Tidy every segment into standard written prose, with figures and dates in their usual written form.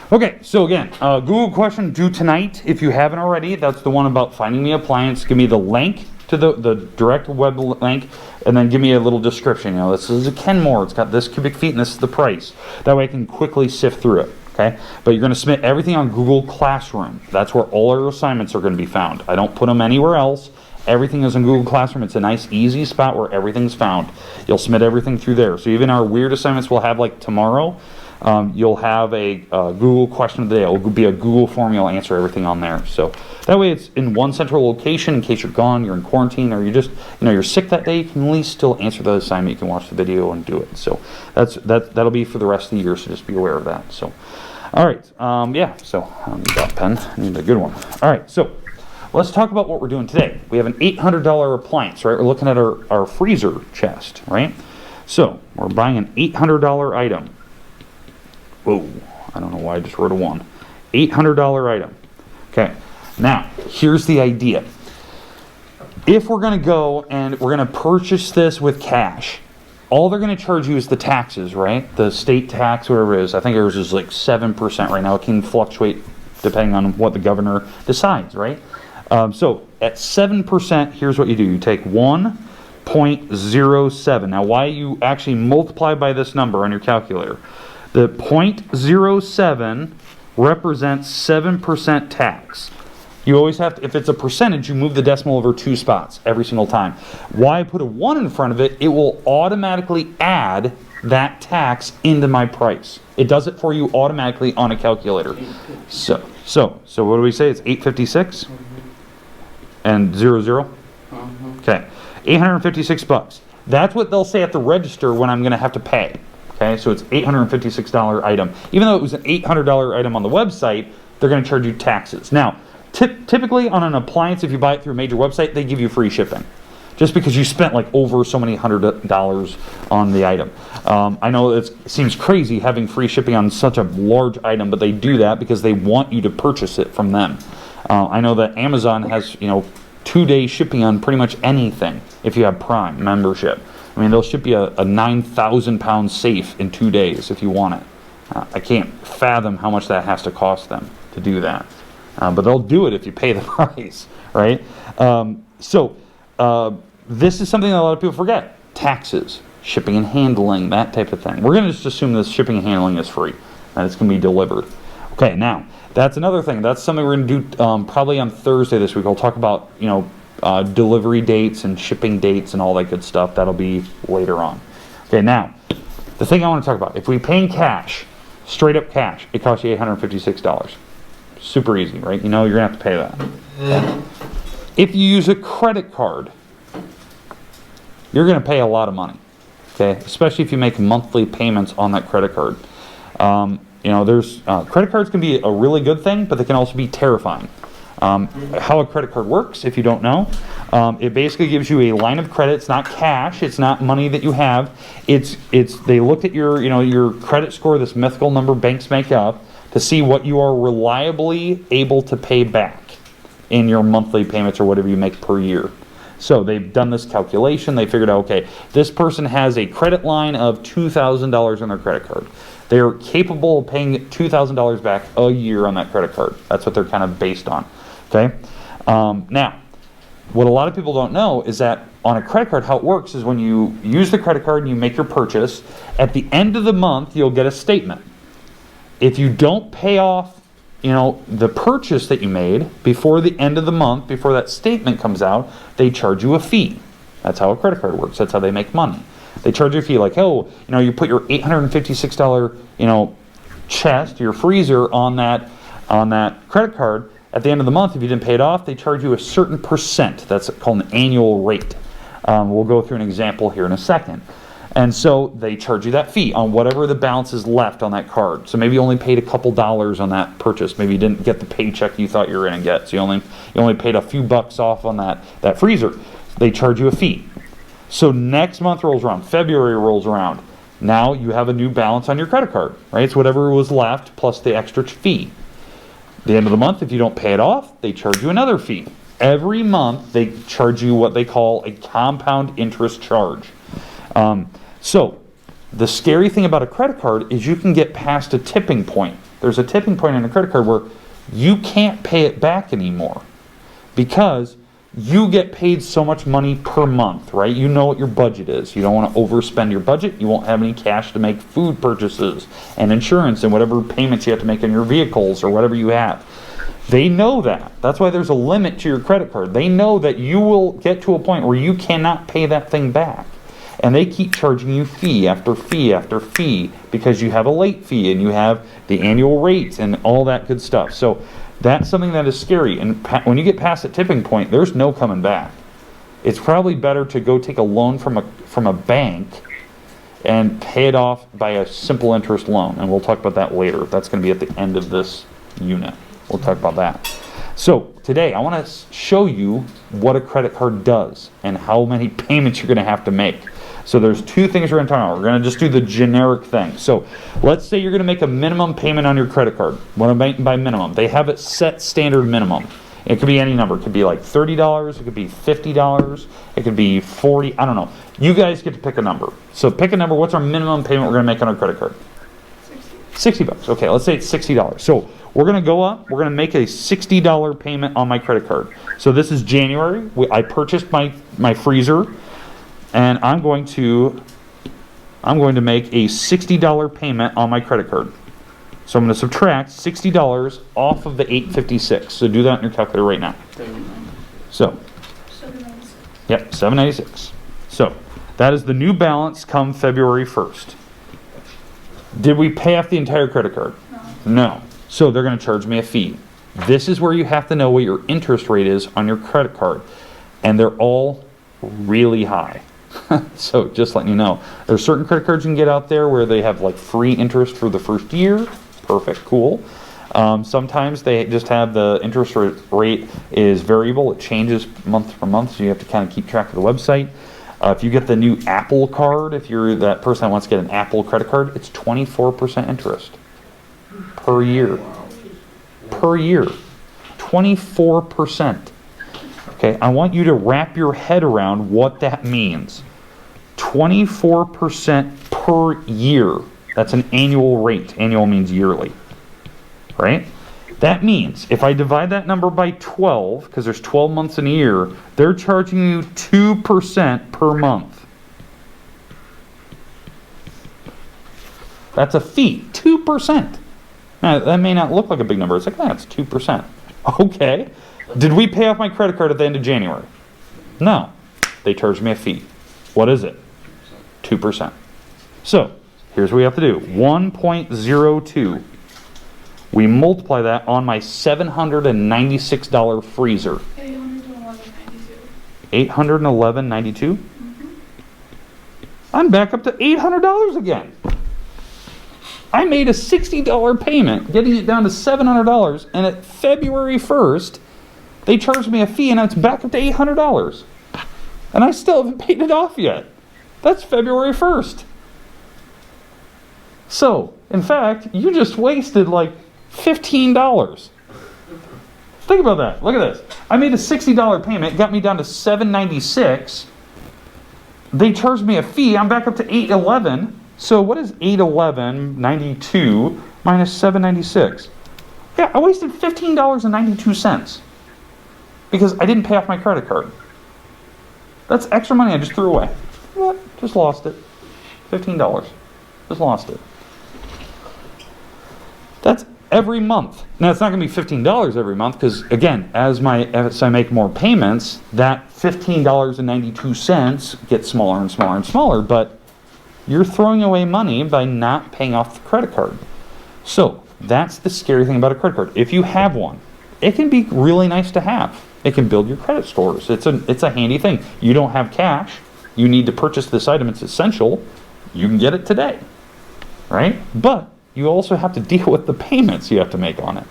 Okay, so again, Google question due tonight. If you haven't already, that's the one about finding the appliance. Give me the link to the direct web link, and then give me a little description. You know, this is a Kenmore. It's got this cubic feet, and this is the price. That way I can quickly sift through it. Okay, but you're going to submit everything on Google Classroom. That's where all our assignments are going to be found. I don't put them anywhere else. Everything is in Google Classroom. It's a nice, easy spot where everything's found. You'll submit everything through there. So even our weird assignments we'll have like tomorrow, you'll have a Google question of the day. It'll be a Google form. You'll answer everything on there. So that way it's in one central location in case you're gone, you're in quarantine, or you're sick that day. You can at least still answer the assignment. You can watch the video and do it. So that'll be for the rest of the year. So just be aware of that. So, all right. Yeah. So I need that pen. I need a good one. All right. So let's talk about what we're doing today. We have an $800 appliance, right? We're looking at our freezer chest, right? So we're buying an $800 item. Whoa, I don't know why I just wrote a 1. $800 item. Okay, now here's the idea. If we're going to go and we're going to purchase this with cash, all they're going to charge you is the taxes, right? The state tax, whatever it is. I think ours is like 7% right now. It can fluctuate depending on what the governor decides, right? So at 7%, here's what you do. You take 1.07. Now, why you actually multiply by this number on your calculator? The 0.07 represents 7% tax. You always have to, if it's a percentage, you move the decimal over 2 spots every single time. Why I put a 1 in front of it, it will automatically add that tax into my price. It does it for you automatically on a calculator. So what do we say? It's 856 and 00. Okay, 856 bucks. That's what they'll say at the register when I'm going to have to pay. Okay, so it's $856 item. Even though it was an $800 item on the website, they're going to charge you taxes. Now, typically on an appliance, if you buy it through a major website, they give you free shipping. Just because you spent like over so many $100 on the item. I know it seems crazy having free shipping on such a large item, but they do that because they want you to purchase it from them. I know that Amazon has 2-day shipping on pretty much anything if you have Prime membership. I mean, they'll ship you a 9,000 pound safe in 2 days if you want it. I can't fathom how much that has to cost them to do that. But they'll do it if you pay the price, right? This is something that a lot of people forget. Taxes, shipping and handling, that type of thing. We're going to just assume this shipping and handling is free, that it's going to be delivered. Okay, now, that's another thing. That's something we're going to do probably on Thursday this week. I'll talk about, delivery dates and shipping dates and all that good stuff. That'll be later on. Okay, now, the thing I want to talk about, if we pay in cash, straight up cash, it costs you $856. Super easy, right? You're going to have to pay that. If you use a credit card, you're going to pay a lot of money, okay? Especially if you make monthly payments on that credit card. There's credit cards can be a really good thing, but they can also be terrifying. How a credit card works, if you don't know, it basically gives you a line of credit. It's not cash. It's not money that you have. They look at your credit score, this mythical number banks make up, to see what you are reliably able to pay back in your monthly payments or whatever you make per year. So they've done this calculation. They figured out, okay, this person has a credit line of $2,000 on their credit card. They're capable of paying $2,000 back a year on that credit card. That's what they're kind of based on. Okay. Now, what a lot of people don't know is that on a credit card, how it works is when you use the credit card and you make your purchase, at the end of the month, you'll get a statement. If you don't pay off, the purchase that you made before the end of the month, before that statement comes out, they charge you a fee. That's how a credit card works. That's how they make money. They charge you a fee like, you put your $856, chest, your freezer on that credit card. At the end of the month, if you didn't pay it off, they charge you a certain percent. That's called an annual rate. We'll go through an example here in a second. And so they charge you that fee on whatever the balance is left on that card. So maybe you only paid a couple dollars on that purchase. Maybe you didn't get the paycheck you thought you were going to get. So you only paid a few bucks off on that freezer. They charge you a fee. So next month rolls around. February rolls around. Now you have a new balance on your credit card, right? It's whatever was left plus the extra fee. The end of the month, if you don't pay it off, they charge you another fee. Every month, they charge you what they call a compound interest charge. So the scary thing about a credit card is you can get past a tipping point there's a tipping point in a credit card where you can't pay it back anymore because you get paid so much money per month, right? You know what your budget is. You don't want to overspend your budget. You won't have any cash to make food purchases and insurance and whatever payments you have to make on your vehicles or whatever you have. They know that. That's why there's a limit to your credit card. They know that you will get to a point where you cannot pay that thing back. And they keep charging you fee after fee after fee because you have a late fee and you have the annual rates and all that good stuff. So that's something that is scary. And when you get past the tipping point, there's no coming back. It's probably better to go take a loan from a bank and pay it off by a simple interest loan. And we'll talk about that later. That's going to be at the end of this unit. We'll talk about that. So today I want to show you what a credit card does and how many payments you're going to have to make. So there's two things we're going to talk about. We're going to just do the generic thing. So let's say you're going to make a minimum payment on your credit card. What I mean by minimum, they have it set standard minimum. It could be any number. It could be like $30. It could be $50. It could be $40. I don't know. You guys get to pick a number. So pick a number. What's our minimum payment we're going to make on our credit card? $60. Okay, let's say it's $60. So we're going to go up. We're going to make a $60 payment on my credit card. So this is January. I purchased my freezer. And I'm going to make a $60 payment on my credit card. So I'm going to subtract $60 off of the $856. So do that in your calculator right now. So, $796. yep, $796. So that is the new balance come February 1st. Did we pay off the entire credit card? No. So they're going to charge me a fee. This is where you have to know what your interest rate is on your credit card. And they're all really high. So just letting you know, there's certain credit cards you can get out there where they have like free interest for the first year. Perfect, cool. Sometimes they just have the interest rate is variable. It changes month for month, so you have to kind of keep track of the website. If you get the new Apple card, if you're that person that wants to get an Apple credit card, it's 24% interest per year. Per year. 24%. Okay, I want you to wrap your head around what that means. 24% per year. That's an annual rate. Annual means yearly. Right? That means if I divide that number by 12, because there's 12 months in a year, they're charging you 2% per month. That's a fee. 2%. Now, that may not look like a big number. It's like, that's 2%. Okay. Did we pay off my credit card at the end of January? No. They charged me a fee. What is it? 2%. So, here's what we have to do. 1.02. We multiply that on my $796 freezer. $811.92. Mm-hmm. I'm back up to $800 again. I made a $60 payment, getting it down to $700, and at February 1st, they charged me a fee, and it's back up to $800. And I still haven't paid it off yet. That's February 1st. So, in fact, you just wasted like $15. Think about that. Look at this. I made a $60 payment, got me down to $796. They charged me a fee. I'm back up to $811. So what is $811.92 minus $796? Yeah, I wasted $15.92 because I didn't pay off my credit card. That's extra money I just threw away. What? Just lost it. $15. Just lost it. That's every month. Now, it's not going to be $15 every month because, again, as I make more payments, that $15.92 gets smaller and smaller and smaller, but you're throwing away money by not paying off the credit card. So, that's the scary thing about a credit card. If you have one, it can be really nice to have. It can build your credit scores. It's a handy thing. You don't have cash. You need to purchase this item. It's essential. You can get it today, right? But you also have to deal with the payments you have to make on it.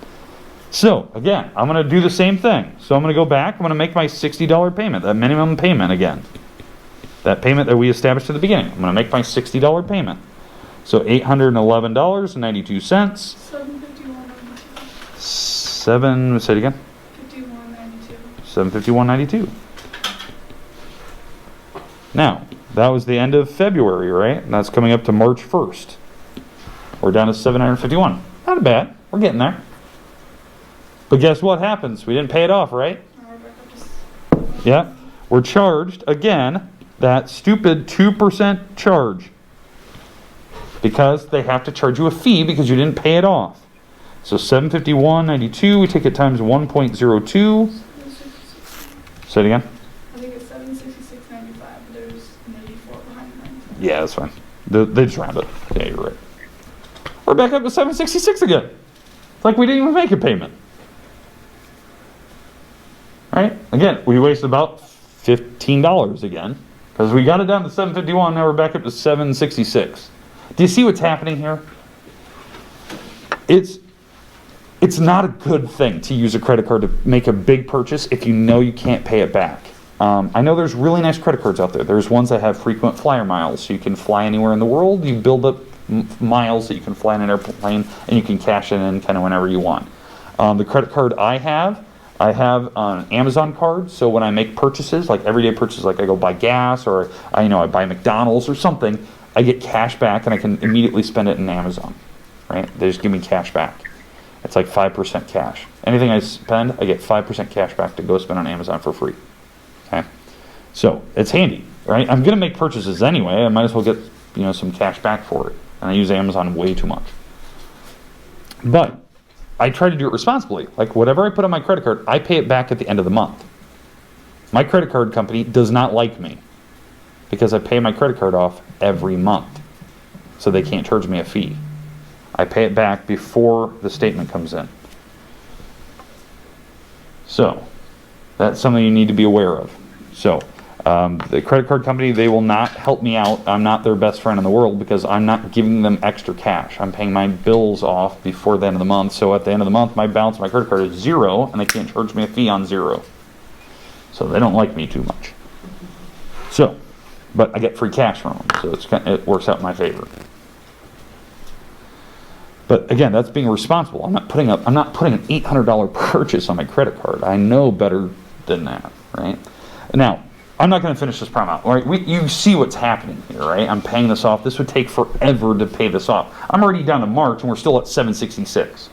So, again, I'm going to do the same thing. So I'm going to go back. I'm going to make my $60 payment, that minimum payment again. That payment that we established at the beginning. I'm going to make my $60 payment. So $811.92. Say it again. $751.92. Now, that was the end of February, right? And that's coming up to March 1st. We're down to $751. Not bad. We're getting there. But guess what happens? We didn't pay it off, right? Yeah. We're charged, again, that stupid 2% charge. Because they have to charge you a fee because you didn't pay it off. So $751.92, we take it times 1.02. Say it again. I think it's $766.95, but there's an 84 behind the Yeah, that's fine. They just round it. Yeah, you're right. We're back up to $766 again. It's like we didn't even make a payment. Right? Again, we wasted about $15 again. Because we got it down to $751, now we're back up to $766. Do you see what's happening here? It's not a good thing to use a credit card to make a big purchase if you know you can't pay it back. I know there's really nice credit cards out there. There's ones that have frequent flyer miles, so you can fly anywhere in the world. You build up miles that you can fly in an airplane, and you can cash it in kind of whenever you want. The credit card I have an Amazon card, so when I make purchases, like everyday purchases, like I go buy gas or I buy McDonald's or something, I get cash back and I can immediately spend it in Amazon. Right? They just give me cash back. It's like 5% cash. Anything I spend, I get 5% cash back to go spend on Amazon for free. Okay? So, it's handy, right? I'm going to make purchases anyway. I might as well get, some cash back for it. And I use Amazon way too much. But I try to do it responsibly. Like whatever I put on my credit card, I pay it back at the end of the month. My credit card company does not like me because I pay my credit card off every month. So they can't charge me a fee. I pay it back before the statement comes in. So, that's something you need to be aware of. So, the credit card company, they will not help me out. I'm not their best friend in the world because I'm not giving them extra cash. I'm paying my bills off before the end of the month. So at the end of the month, my balance on my credit card is zero, and they can't charge me a fee on zero. So they don't like me too much. So, but I get free cash from them, so it works out in my favor. But again, that's being responsible. I'm not putting an $800 purchase on my credit card. I know better than that, right? Now, I'm not going to finish this problem out. Right? You see what's happening here, right? I'm paying this off. This would take forever to pay this off. I'm already down to March, and we're still at $766.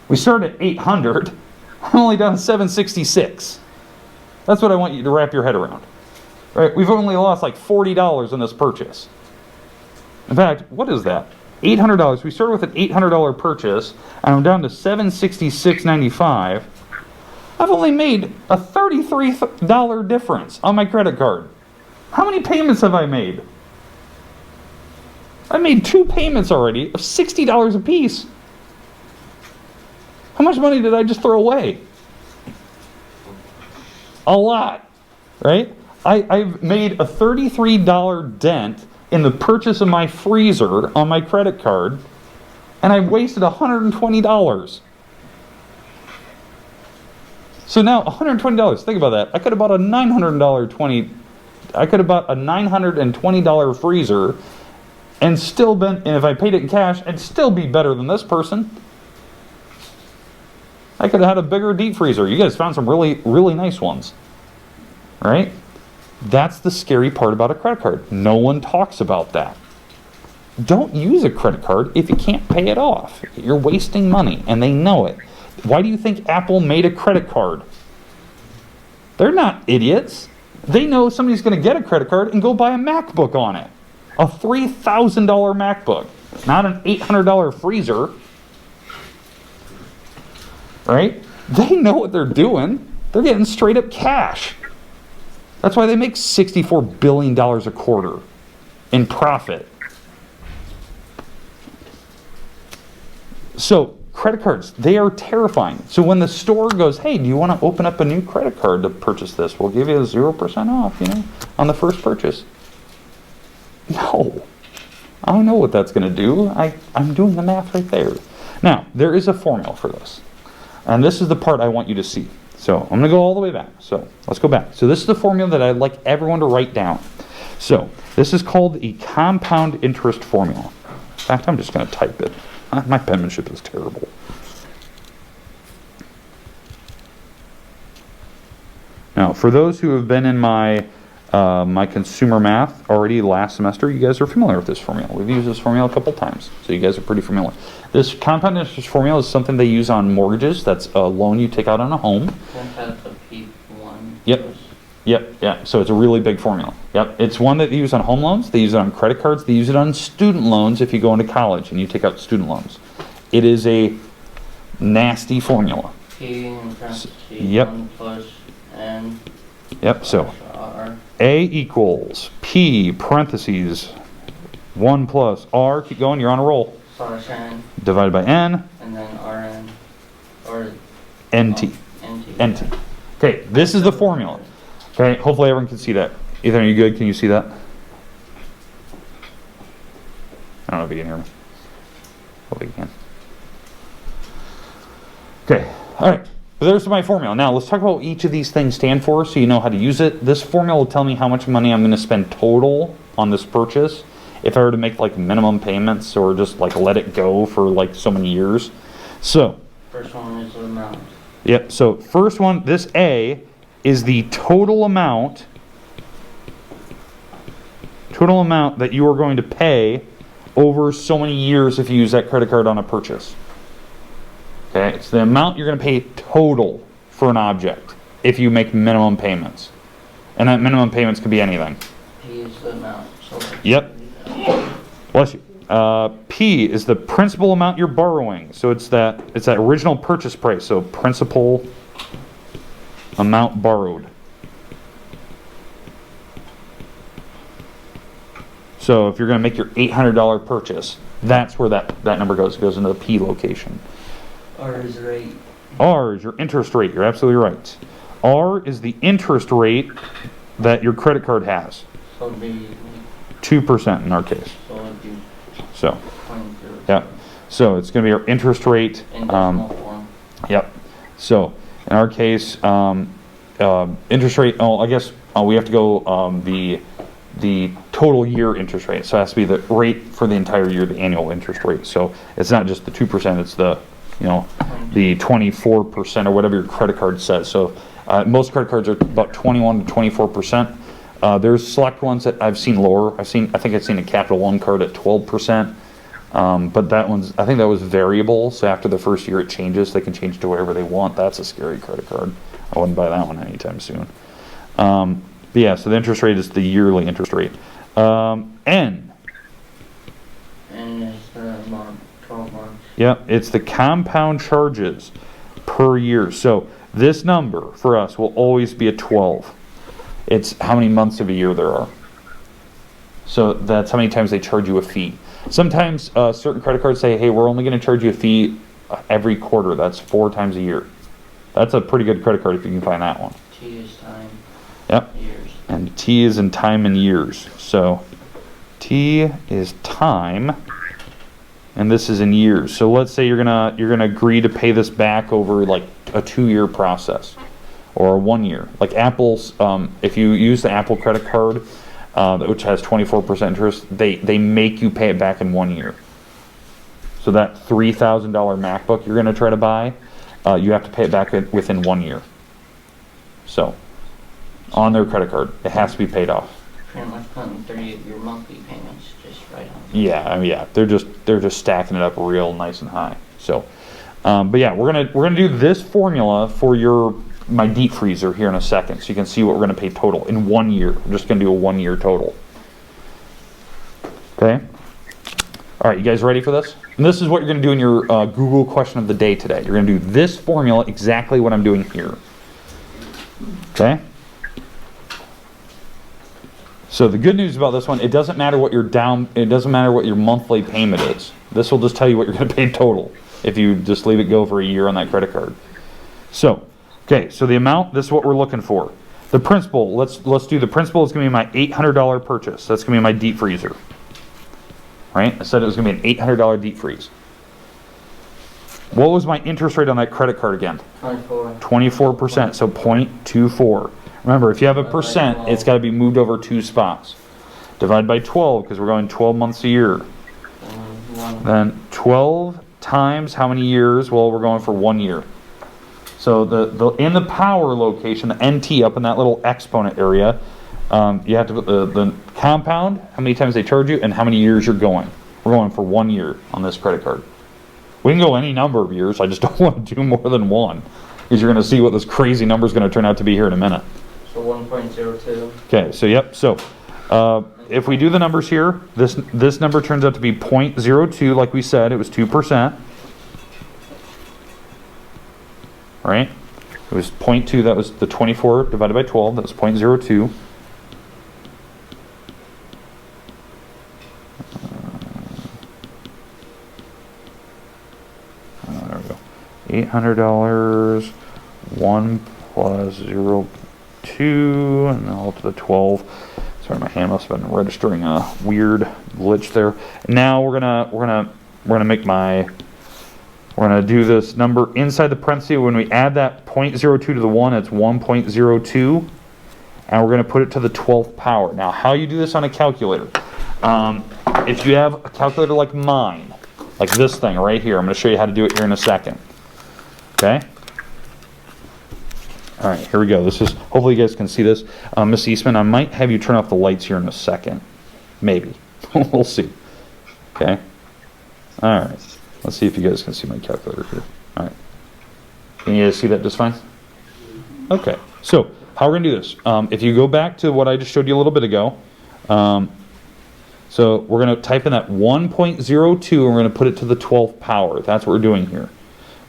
We started at $800. I'm only down to $766. That's what I want you to wrap your head around. Right? We've only lost like $40 on this purchase. In fact, what is that? $800. We started with an $800 purchase, and I'm down to $766.95. I've only made a $33 difference on my credit card. How many payments have I made? I made 2 payments already of $60 a piece. How much money did I just throw away? A lot, right? I've made a $33 dent in the purchase of my freezer on my credit card, and I wasted $120. So now $120. Think about that. I could have bought a $920 freezer, and if I paid it in cash, and still be better than this person. I could have had a bigger deep freezer. You guys found some really, really nice ones, right? That's the scary part about a credit card. No one talks about that. Don't use a credit card if you can't pay it off. You're wasting money, and they know it. Why do you think Apple made a credit card? They're not idiots. They know somebody's going to get a credit card and go buy a MacBook on it. A $3,000 MacBook. Not an $800 freezer. Right? They know what they're doing. They're getting straight up cash. That's why they make $64 billion a quarter in profit. So, credit cards, they are terrifying. So when the store goes, hey, do you want to open up a new credit card to purchase this? We'll give you 0% off, on the first purchase. No. I don't know what that's going to do. I'm doing the math right there. Now, there is a formula for this. And this is the part I want you to see. So I'm going to go all the way back. So let's go back. So this is the formula that I'd like everyone to write down. So this is called the compound interest formula. In fact, I'm just going to type it. My penmanship is terrible. Now, for those who have been in my My consumer math already last semester, you guys are familiar with this formula. We've used this formula a couple times, so you guys are pretty familiar. This compound interest formula is something they use on mortgages. That's a loan you take out on a home. That's the P1. Yep. So it's a really big formula. Yep. It's one that they use on home loans. They use it on credit cards. They use it on student loans if you go into college and you take out student loans. It is a nasty formula. P in parentheses, Yep. 1 plus N Yep. So plus R. A equals P parentheses 1 plus R. Keep going. You're on a roll. Slash N. Divided by N. And then RN. Or NT. NT. NT. Okay. This is the formula. Okay. Hopefully everyone can see that. Ethan, are you good? Can you see that? I don't know if you can hear me. Hopefully you can. Okay, all right. So there's my formula. Now let's talk about what each of these things stand for so you know how to use it. This formula will tell me how much money I'm going to spend total on this purchase if I were to make like minimum payments or just like let it go for like so many years. So, First one is the amount. yep, so first one, this A is the total amount that you are going to pay over so many years if you use that credit card on a purchase. Okay, it's the amount you're going to pay total for an object if you make minimum payments. And that minimum payments could be anything. P is the amount. So Yep. Bless you. P is the principal amount you're borrowing. So it's that original purchase price. So principal amount borrowed. So if you're going to make your $800 purchase, that's where that number goes. It goes into the P location. R is rate. R is your interest rate. You're absolutely right. R is the interest rate that your credit card has. So it'd be 2% in our case. so it'd be So, 22. yeah. So it's going to be our interest rate. In decimal form. Yep. So in our case, interest rate. Oh, I guess we have to go the total year interest rate. So it has to be the rate for the entire year, the annual interest rate. So it's not just the 2%. It's the the 24% or whatever your credit card says. So most credit cards are about 21 to 24%. There's select ones that I've seen lower. I think I've seen a Capital One card at 12%. But I think that was variable. So after the first year it changes. They can change to whatever they want. That's a scary credit card. I wouldn't buy that one anytime soon. But yeah, so the interest rate is the yearly interest rate. N. N is the month, 12 months. Yep, it's the compound charges per year. So this number for us will always be a 12. It's how many months of a year there are. So that's how many times they charge you a fee. Sometimes certain credit cards say, hey, we're only going to charge you a fee every quarter. That's 4 times a year. That's a pretty good credit card if you can find that one. T is time. Yep. Years. And T is in time and years. So T is time, and this is in years. So let's say you're gonna agree to pay this back over like a 2-year process or a 1 year. Like Apple's, if you use the Apple credit card, which has 24% interest, they make you pay it back in 1 year. So that $3,000 MacBook you're gonna try to buy, you have to pay it back within 1 year. So on their credit card, it has to be paid off. Pretty much putting 30 of your monthly payments just right on. Yeah, I mean, yeah, they're just stacking it up real nice and high. So, but yeah, we're gonna do this formula for my deep freezer here in a second, so you can see what we're gonna pay total in 1 year. We're just gonna do a 1 year total. Okay. All right, you guys ready for this? And this is what you're gonna do in your Google question of the day today. You're gonna do this formula exactly what I'm doing here. Okay. So the good news about this one, it doesn't matter what your monthly payment is. This will just tell you what you're going to pay total if you just leave it go for a year on that credit card. So, okay, so the amount, this is what we're looking for. The principal, let's do the principal. It's going to be my $800 purchase. That's going to be my deep freezer. Right? I said it was going to be an $800 deep freeze. What was my interest rate on that credit card again? 24. 24%, so 0.24. Remember, if you have a percent, it's got to be moved over 2 spots. Divide by 12, because we're going 12 months a year. Then 12 times how many years? Well, we're going for 1 year. So in the power location, the NT up in that little exponent area, You have to put the compound, how many times they charge you, and how many years you're going. We're going for 1 year on this credit card. We can go any number of years. I just don't want to do more than one, because you're going to see what this crazy number is going to turn out to be here in a minute. So 1.02. Okay, so yep. So if we do the numbers here, this number turns out to be 0.02. Like we said, it was 2%. Right? It was 0.2. That was the 24 divided by 12. That was 0.02. There we go. $800. 1 plus 0.2, and then all up to the 12. Sorry, my hand must have been registering a weird glitch there. Now we're gonna do this number inside the parenthesis. When we add that 0.02 to the 1, it's 1.02, and we're gonna put it to the 12th power. Now, how you do this on a calculator? If you have a calculator like mine, like this thing right here, I'm gonna show you how to do it here in a second. Okay. All right, here we go. This is, hopefully you guys can see this. Miss Eastman, I might have you turn off the lights here in a second. Maybe. We'll see. Okay. All right. Let's see if you guys can see my calculator here. All right. Can you guys see that just fine? Okay. So, how we're going to do this. If you go back to what I just showed you a little bit ago. So, we're going to type in that 1.02 and we're going to put it to the 12th power. That's what we're doing here.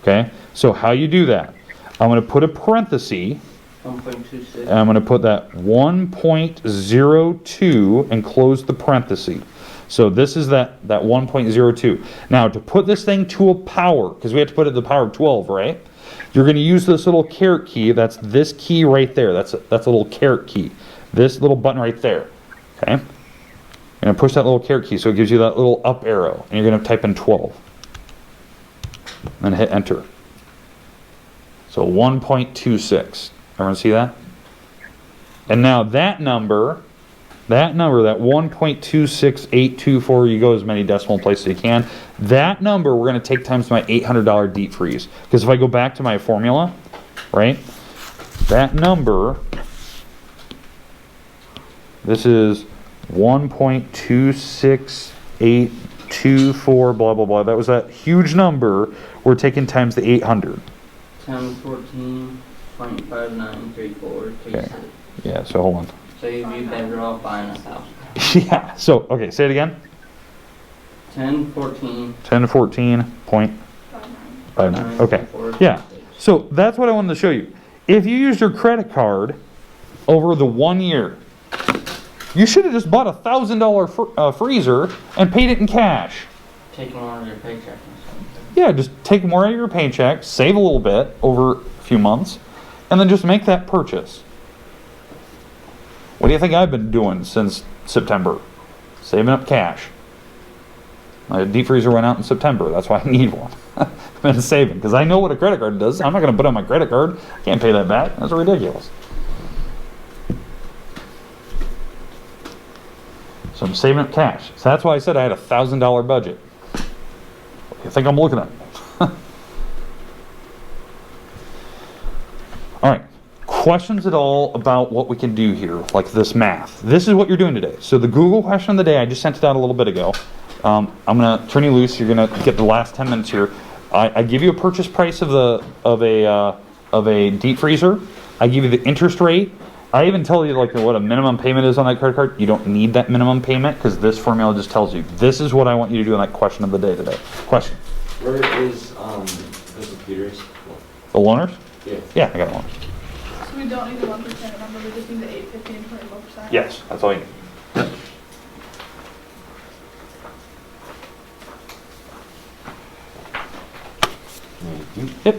Okay. So, how you do that? I'm going to put a parenthesis, 1.26. and I'm going to put that 1.02 and close the parenthesis. So this is that 1.02. Now, to put this thing to a power, because we have to put it to the power of 12, right? You're going to use this little caret key. That's this key right there. That's a little caret key. This little button right there. Okay? You're going to push that little caret key so it gives you that little up arrow. And you're going to type in 12. And hit enter. So 1.26. Everyone see that? And now that number, that 1.26824, you go as many decimal places as you can. That number we're going to take times my $800 deep freeze. Because if I go back to my formula, right? That number, this is 1.26824, blah, blah, blah. That was that huge number. We're taking times the 800. 1014.593436. Okay. Yeah, so hold on. So you'd be better off buying a house. Yeah, so, okay, say it again. 1014.59. Okay, yeah. So that's what I wanted to show you. If you used your credit card over the 1 year, you should have just bought a $1,000 freezer and paid it in cash. Take more of your paycheck. Yeah, just take more out of your paycheck, save a little bit over a few months, and then just make that purchase. What do you think I've been doing since September? Saving up cash. My deep freezer went out in September. That's why I need one. I've been saving, because I know what a credit card does. I'm not going to put on my credit card. I can't pay that back. That's ridiculous. So I'm saving up cash. So that's why I said I had a $1,000 budget. What do you think I'm looking at? All right. Questions at all about what we can do here, like this math? This is what you're doing today. So the Google question of the day, I just sent it out a little bit ago. I'm going to turn you loose. You're going to get the last 10 minutes here. I give you a purchase price of a deep freezer. I give you the interest rate. I even tell you like what a minimum payment is on that credit card. You don't need that minimum payment because this formula just tells you this is what I want you to do on that question of the day today. Question. Where is the computers? The loaners? Yeah. Yeah, I got one. So we don't need the 1% number, we just need the 8, 15, 24%? Yes, that's all you need. Yep.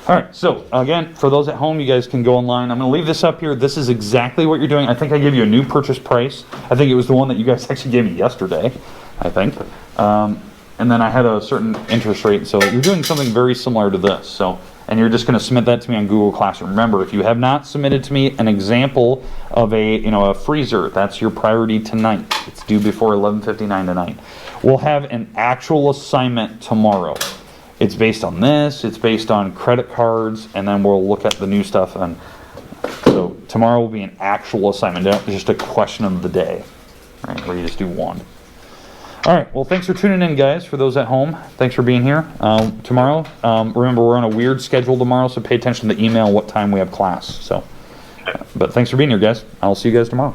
All right, so again, for those at home, you guys can go online. I'm going to leave this up here. This is exactly what you're doing. I think I gave you a new purchase price. I think it was the one that you guys actually gave me yesterday, I think. And then I had a certain interest rate. So you're doing something very similar to this. So, and you're just going to submit that to me on Google Classroom. Remember, if you have not submitted to me an example of a freezer, that's your priority tonight. It's due before 11:59 tonight. We'll have an actual assignment tomorrow. It's based on this, it's based on credit cards, and then we'll look at the new stuff. And so tomorrow will be an actual assignment, not just a question of the day, right, where you just do one. All right, well, thanks for tuning in, guys. For those at home, thanks for being here. Tomorrow, remember, we're on a weird schedule tomorrow, so pay attention to the email what time we have class. So, but thanks for being here, guys. I'll see you guys tomorrow.